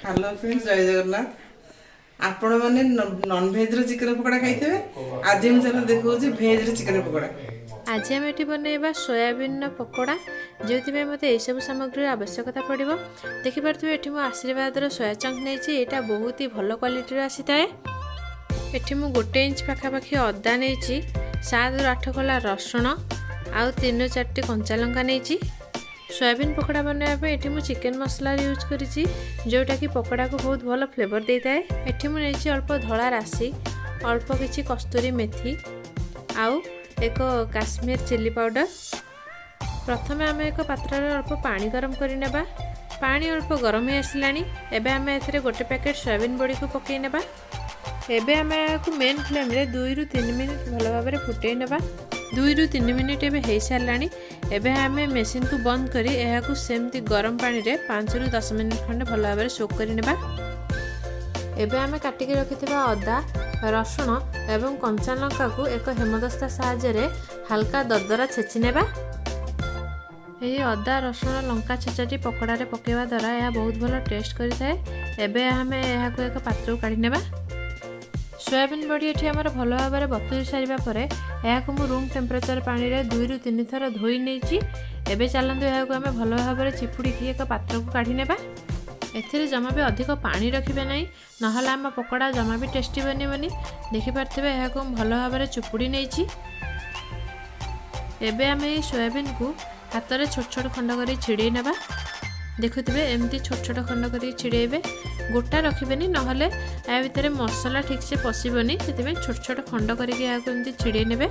Hello friends, जय जगन्नाथ। आपण मैंने नॉन भेज रो चिकन पकोड़ा खाइथे। आज हम चलो देखो भेज रो चिकन पकोड़ा। आज आम ये बनवा सोयाबीन पकोड़ा जो मत यू सामग्री आवश्यकता पड़ो। देखिपे ये मुझे आशीर्वाद सोया चंक नहीं, यहाँ बहुत ही भल क्वालिटी आसी थाए। ये मुझे 1 इंच पाखापाखि अदा नहीं, 7 ରୁ 8 कला रसुण आउ 3-4टी कंचा लंका नहीं। सोयाबीन पकोड़ा बनवाई ये मुझे चिकेन मसला यूज करी जोटा कि पकोड़ा को बहुत भल फ्लेवर दे थाए। ये मुझे अल्प धला राशि, अल्प किसी कस्तूरी मेथी आउ एक काश्मीर चिली पाउडर। प्रथम आम एक पात्र अल्प पानी गरम करने। पानी अल्प गरम हो आसला। एबे आम ए गोटे पैकेट सोयाबीन बड़ी को पकई नेबा। एबे आम मेन फ्लेम रे 2 ରୁ 3 मिनिट भल भाव में फुटई नेबा। 2 ରୁ 3 मिनिट एबे हो सारा। एबे आम मेसीन को बंद करी एहाकू सेमती गरम पानी रे 5 ରୁ 10 मिनिट खंडे भल भाव में सोक कर नेबा। एबे आम काटिक रखिथिबा अदा, रसुण एवं कंचा लंका को एक हेमदस्ता साहाय्य हल्का दरदरा छेची नेबा। यही अदा रसुण लंका छेचाटी पकोड़ा रे पकेवा द्वारा यह बहुत भल टेस्ट करिथाए। एबे आम एहाकू एक पात्र काढी नेबा। सोयाबीन बड़ी ये आमर भल भाव में बतुरी सारा पर यह मु रूम टेम्परेचर पानी रे 2 ରୁ 3 थर धोई नहीं। एबे चलतु यह आम भल भाव में चिपुड़ी एक पात्र को काढी नेबा। एथिरे जमा भी अधिक पानी रखिबे नहीं, नहले आम पकोड़ा जमा भी टेस्टी बनबनी। देखिपे यह भल भाव में चुपुड़ी नहीं। एबे आम ये सोयाबीन को हाथ में छोट छोट खंड कर छिड़े नेबा। देखुवे एमती छोट छोट खंड कर छिड़ेबे, गोटा रखिबेनी, नहले या भितर मसला ठीक से पशिबनी। से छोट छोट खंड करके छिड़े नेबे।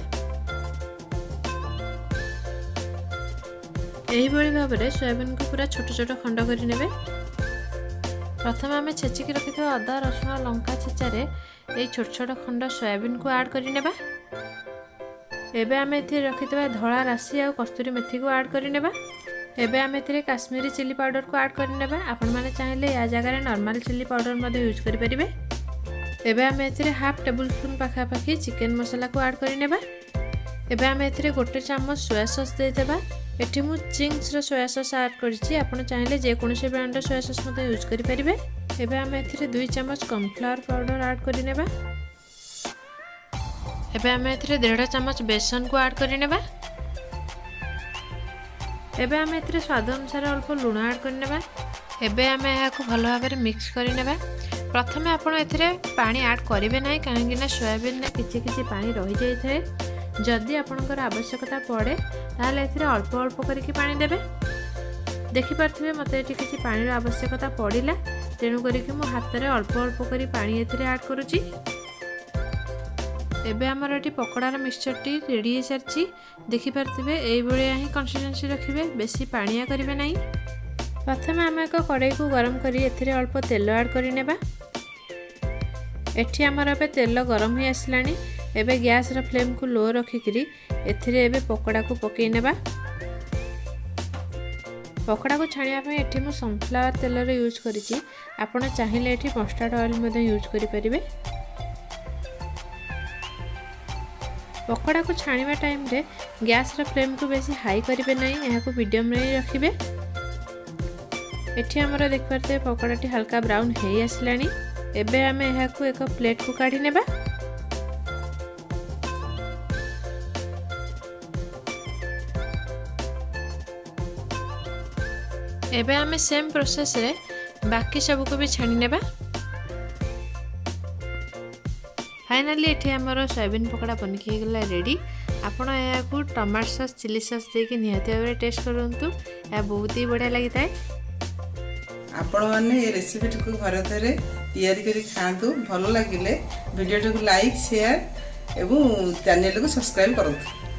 यही भाव में सोयाबीन को पूरा छोट छोट खंड कर नेबे। प्रथम आम छेचिक रखि अदा रसुण लंका छेचारे ये छोट छोट खंड सोयाबीन को ऐड कर नेबा। एबे आम ए रखि धला राशि और कस्तूरी मेथी को ऐड कर नेबा। एबे आम ए काश्मीरी चिली पाउडर को ऐड कर नेबा। आपण माने चाहिले या जगह नॉर्मल चिली पाउडर मध्य यूज करि परिबे। एबे आम ए 1/2 टेबल स्पून पाखापाखि चिकेन मसला को ऐड कर नेबा। एबे आम ए 1 चम्मच सोया सॉस दे देबा। एठी मु चिंग्स रो सोया सॉस ऐड करछि, आपण चाहिले जे कोनोसे ब्रांड रो सोया सॉस मते यूज करि परिबे। एबे आम एथिरे 2 चम्मच कॉर्नफ्लावर पाउडर ऐड करि नेबा। एबे आम एथिरे 1.5 चम्मच बेसन को ऐड करि नेबा। एबे आम एथिरे स्वाद अनुसार अल्प लूण ऐड करि नेबा। एबे आम याको भल भाव में मिक्स करि नेबा। प्रथमे आपण एथिरे पानी ऐड करिवे नाही, काहेकि ना सोयाबीन ने किछि पानी रहि जाय थाए। जदि आपणकर आवश्यकता पड़े ताहले एथिरे अल्प अल्प करके पानी देबे। देखि पारथिबे मते एठी किछि पानी रो आवश्यकता पड़िला, तेणु करिकि मो हाथ रे अल्प अल्प करी पानी एथिरे ऐड करूची। एबे हमर एठी पकोड़ार मिक्सचर टी रेडी हो सारछि। देखि पारथिबे एई भलिया ही कंसिस्टेंसी रखिबे, बेसी पानिया करिवे नाही। प्रथमे हम एक कड़ाई को गरम करी एथिरे अल्प तेल ऐड करि नेबा। एठी हमर एबे तेल गरम हो आसलानी। एबे गैस रो फ्लेम को लो रखिकरी एथिरे एबे पकोड़ा को पकई नेबा। पकोड़ा को छाणिया पे एठी मु सनफ्लावर तेल रो यूज करिछि। आपण चाहिले एठी मस्टर्ड ऑयल मध्ये यूज करि परिबे। पकोड़ा को छाणिबा टाइम रे गैस रो फ्लेम को बेसी हाई करिवे नाही, एहा को मीडियम रे रखिबे। एठी हमर देख परते पकोड़ा टी हल्का ब्राउन हेई आसलानी। एबे हमें एहा को एक प्लेट को काढी नेबा। एबे आमे सेम प्रोसेस रे बाकी सब को भी छाणी नेबा। फाइनली एठी हमर सोयाबीन पकोड़ा बनके गला रेडी। आपण या को टमाटो सॉस चिली सॉस दे के निहाती भाव टेस्ट करंतु, या बहुत ही बढ़िया लागि थाए। आपण माने ए रेसिपी को घर रे तैयारी करी खांतु। भलो लागिले वीडियो को लाइक शेयर एवं चैनल को सब्सक्राइब करंतु।